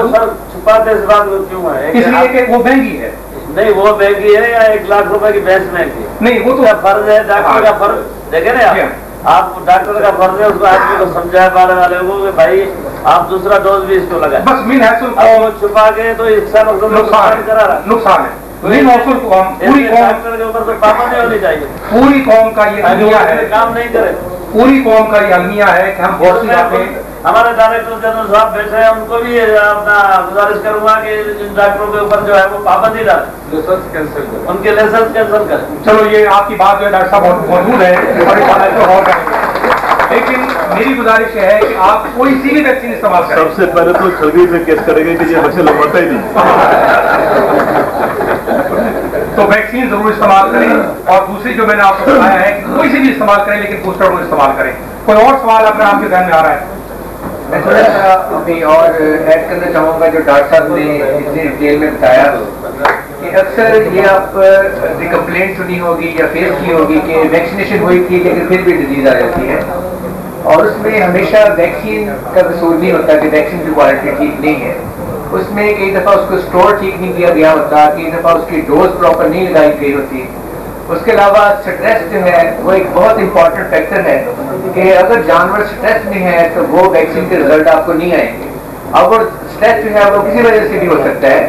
Sir छुपाते इस बात को क्यों है? इसलिए कि वो महंगी है। नहीं, वो महंगी है या 1 लाख रुपए की भैंस महंगी? नहीं, वो तो फर्ज है डॉक्टर का फर्ज। देखे ना आप डॉक्टर का फर्ज है उसको आदमी को समझाए पाने वाले को कि भाई आप दूसरा डोज भी इसको लगा। बस मीन है वो छुपा के तो इसका नुकसान करा रहा, नुकसान है। मीन पूरी डॉक्टर के ऊपर तो पाबंदी होनी चाहिए। पूरी कौम का ये अलमिया है, काम नहीं करे। पूरी कौम का ये अलमिया है कि हम बहुत सी बातें। हमारे डायरेक्टर जनरल साहब बैठे हैं, उनको भी अपना गुजारिश करूंगा कि जिन डॉक्टरों के ऊपर जो है वो पाबंदी डालें, लाइसेंस कैंसिल करें, उनके लाइसेंस कैंसिल करें। चलो ये आपकी बात जो है डॉक्टर साहब मौजूद है और गौर करेंगे, लेकिन मेरी गुजारिश है कि आप कोई सी भी वैक्सीन इस्तेमाल करें। सबसे पहले तो छवि में केस करेंगे कि ये बच्चे लगवाता ही नहीं। तो वैक्सीन जरूर इस्तेमाल करें। और दूसरी जो मैंने आपको बताया है कि कोई सी भी इस्तेमाल करें, लेकिन बूस्टर डोज इस्तेमाल करें। कोई और सवाल अगर आपके ध्यान में आ रहा है? मैं थोड़ा सा अभी और ऐड करना चाहूँगा जो डॉक्टर साहब ने इतनी डिटेल में बताया कि अक्सर ये आप कंप्लेंट सुनी होगी या फेस की होगी कि वैक्सीनेशन हुई थी लेकिन फिर भी डिजीज आ जाती है, और उसमें हमेशा वैक्सीन का कसूर नहीं होता कि वैक्सीन की क्वालिटी ठीक नहीं है। उसमें कई दफ़ा उसको स्टोर ठीक नहीं किया गया होता, कई दफ़ा उसकी डोज प्रॉपर नहीं लगाई गई होती। उसके अलावा स्ट्रेस जो है वो एक बहुत इंपॉर्टेंट फैक्टर है कि अगर जानवर स्ट्रेस में है तो वो वैक्सीन के रिजल्ट आपको नहीं आएंगे। अब वो स्ट्रेस जो है वो किसी वजह से भी हो सकता है,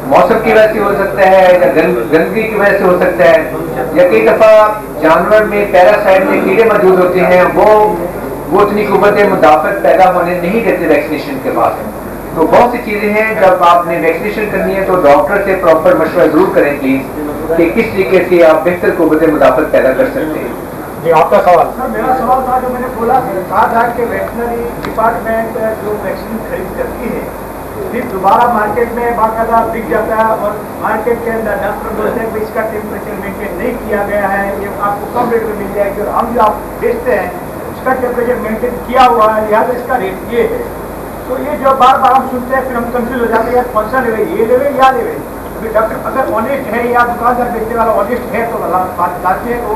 मौसम की वजह से हो सकता है या गंदगी की वजह से हो सकता है, या कई दफ़ा जानवर में पैरासाइट में कीड़े मौजूद होते हैं, वो उतनी कुव्वत मुदाफ़त पैदा होने नहीं देते वैक्सीनेशन के बाद। तो बहुत सी चीज़ें हैं, जब आपने वैक्सीनेशन करनी है तो डॉक्टर से प्रॉपर मशवरा जरूर करें प्लीज़ कि किस तरीके से आप बेहतर कुव्वत मुदाफ़त पैदा कर सकते हैं। जी आपका सवाल? सर मेरा सवाल था जो मैंने बोला था कि वेटनरी डिपार्टमेंट जो वैक्सीन खरीद करती है फिर दोबारा मार्केट में बाकायदा बिक जाता है, और मार्केट के अंदर डॉक्टर बोलते हैं कि इसका टेम्परेचर मेंटेन नहीं किया गया है, ये आपको कम रेट में मिल जाएगी, और हम जो आप बेचते हैं उसका टेम्परेचर मेंटेन किया हुआ है, लिहाजा इसका रेट ये है। तो ये जो बार बार हम सुनते हैं फिर हम कंफ्यूज हो जाते हैं यार कौन सा लेवे, ये लेवे या लेवे। डॉक्टर अगर ऑनेस्ट है या दुकानदार बेचने वाला ऑनेस्ट है तो लाते वो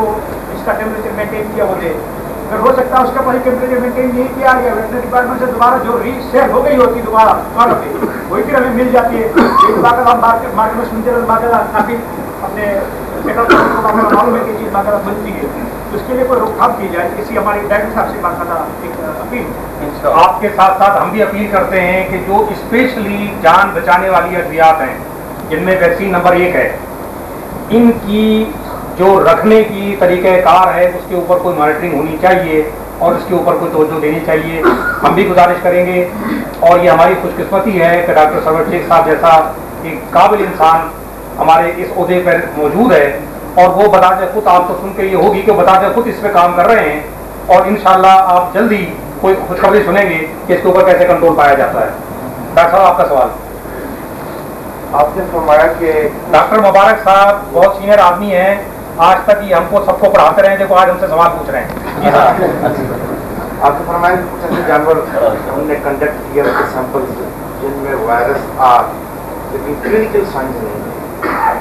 इसका टेम्परेचर मेंटेन किया वो दे। अगर हो सकता है उसका कोई टेम्परेचर मेंटेन नहीं किया या वेटनरी डिपार्टमेंट से दोबारा जो रीसेल हो गई होती दोबारा दुकानों पे वही फिर हमें मिल जाती है। हम मार्केट में सुनते रहे बाकायदा काफी अपने मालूम है कि चीज़ बाकायदा बनती है, तो उसके लिए कोई रोकथाम की जाए, किसी हमारे डायरेक्टर साहब से बाकायदा एक अपील। आपके साथ साथ हम भी अपील करते हैं कि जो स्पेशली जान बचाने वाली अद्वियात हैं जिनमें वैक्सीन नंबर 1 है, इनकी जो रखने की तरीक़ेकार है उसके ऊपर कोई मॉनिटरिंग होनी चाहिए और उसके ऊपर कोई तवज्जो देनी चाहिए। हम भी गुजारिश करेंगे, और ये हमारी खुशकिस्मती है कि डॉक्टर सरवर शेख साहब जैसा एक काबिल इंसान हमारे इस ओहदे पर मौजूद है, और वो बताते खुद आप तो सुन के ये होगी कि बताते खुद इस पर काम कर रहे हैं, और इंशाल्लाह आप जल्दी कोई खुशखबरी सुनेंगे कि इसके ऊपर कैसे कंट्रोल पाया जाता है। डॉक्टर साहब आपका सवाल? आपने फरमाया कि डॉक्टर मुबारक साहब बहुत सीनियर आदमी हैं, आज तक ही हमको सबको पढ़ाते रहे, देखो आज हमसे सवाल पूछ रहे हैं। जी साहब। आपने फरमाया कि कुछ ऐसे जानवर हमने कंडक्ट किया सैंपल्स जिनमें वायरस आ लेकिन क्लिनिकल साइंस नहीं है,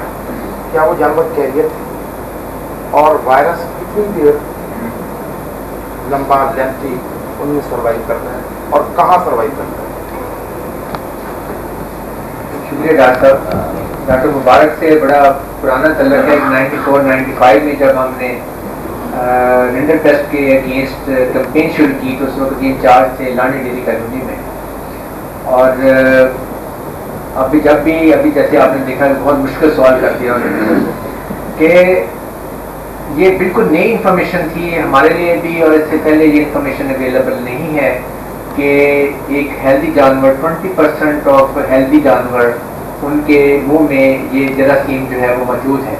क्या वो जानवर कैरियर थे और वायरस कितनी देर लंबा लेंथी उनमें सर्वाइव करता है और कहाँ सर्वाइव करता है? शुक्रिया डॉक्टर साहब। डॉक्टर मुबारक से बड़ा पुराना तल्लक है। 94-95 में जब हमने रेंडम टेस्ट के अगेंस्ट कैंपेन शुरू की तो उस वक्त इंचार्ज थे लानी डेयरी कॉलोनी में, और अभी जैसे आपने देखा बहुत मुश्किल सवाल कर दिया उन्होंने कि ये बिल्कुल नई इन्फॉर्मेशन थी हमारे लिए भी, और इससे पहले ये इन्फॉर्मेशन अवेलेबल नहीं है कि एक हेल्दी जानवर 20% ऑफ हेल्दी जानवर उनके मुंह में ये जरासीम जो है वो मौजूद है।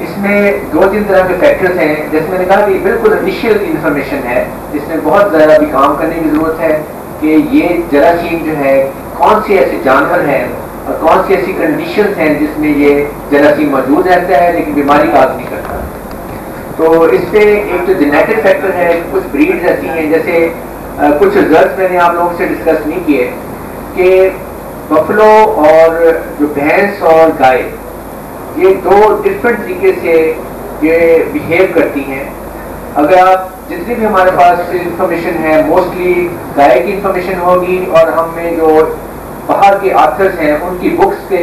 इसमें 2-3 तरह के फैक्टर्स हैं, जैसे मैंने कहा कि बिल्कुल इनिशियल इन्फॉर्मेशन है, इसमें बहुत ज़्यादा भी काम करने की ज़रूरत है कि ये जरासीम जो है कौन से ऐसे जानवर हैं और कौन सी ऐसी कंडीशंस हैं जिसमें ये जरासीम मौजूद रहता है लेकिन बीमारी का नहीं करता। तो इस पर एक तो जेनेटिक फैक्टर है, कुछ ब्रीड्स ऐसी हैं, जैसे कुछ रिजल्ट मैंने आप लोगों से डिस्कस नहीं किए कि बफलो और जो भैंस और गाय ये 2 डिफरेंट तरीके से ये बिहेव करती हैं। अगर आप जितनी भी हमारे पास इंफॉर्मेशन है मोस्टली गाय की इंफॉर्मेशन होगी, और हमें जो باہر کے آتھرز ہیں ان کی بکس کے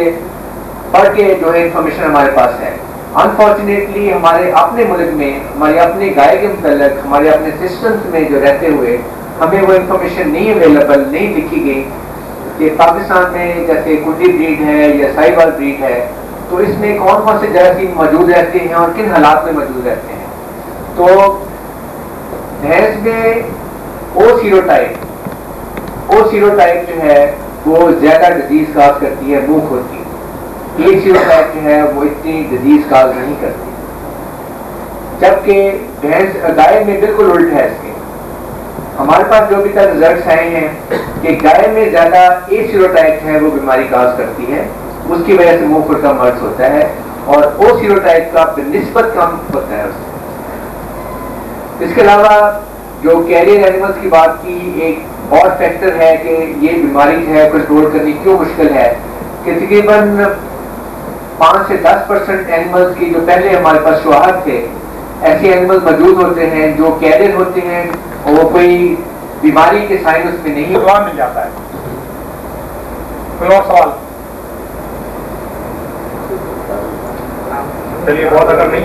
پڑھ کے جو ہے انفارمیشن ہمارے پاس ہے. انفارچونیٹلی ہمارے اپنے ملک میں ہمارے اپنے گائے کے متعلق ہمارے اپنے سسٹمز میں جو رہتے ہوئے ہمیں وہ انفارمیشن نہیں اویلیبل، نہیں لکھی گئی کہ پاکستان میں جیسے کنڈی بریڈ ہے یا ساہیوال بریڈ ہے تو اس میں کون کون سے جراثیم موجود رہتے ہیں اور کن حالات میں موجود رہتے ہیں. تو بھینس میں او سیروٹائپ جو ہے وہ زیادہ ڈیزیز کاز کرتی ہے، منہ کھولتی ہے. ایک سیروٹائپ جو ہے وہ اتنی ڈیزیز کاز نہیں کرتی، جبکہ بھینس گائے میں بالکل الٹ ہے. اس کے ہمارے پاس جو بھی تک ریزلٹس آئے ہیں کہ گائے میں زیادہ اے سیروٹائپ ہے وہ بیماری کاز کرتی ہے، اس کی وجہ سے منہ کھل کا مرض ہوتا ہے، اور او سیروٹائپ کا بنسبت کم ہوتا ہے اس سے. اس کے علاوہ جو کیریئر اینیملز کی بات کی، ایک اور فیکٹر ہے کہ یہ بیماری جو ہے کنٹرول کرنی کیوں مشکل ہے کہ تقریباً 5 سے 10% اینیملز کی جو پہلے ہمارے پاس شواہد تھے ایسے اینیمل موجود ہوتے ہیں جو کیریئر ہوتے ہیں اور وہ کوئی بیماری کے سائن اس میں نہیں جواب مل جاتا ہے. کوئی اور سوال؟ چلیے بہت اگر نہیں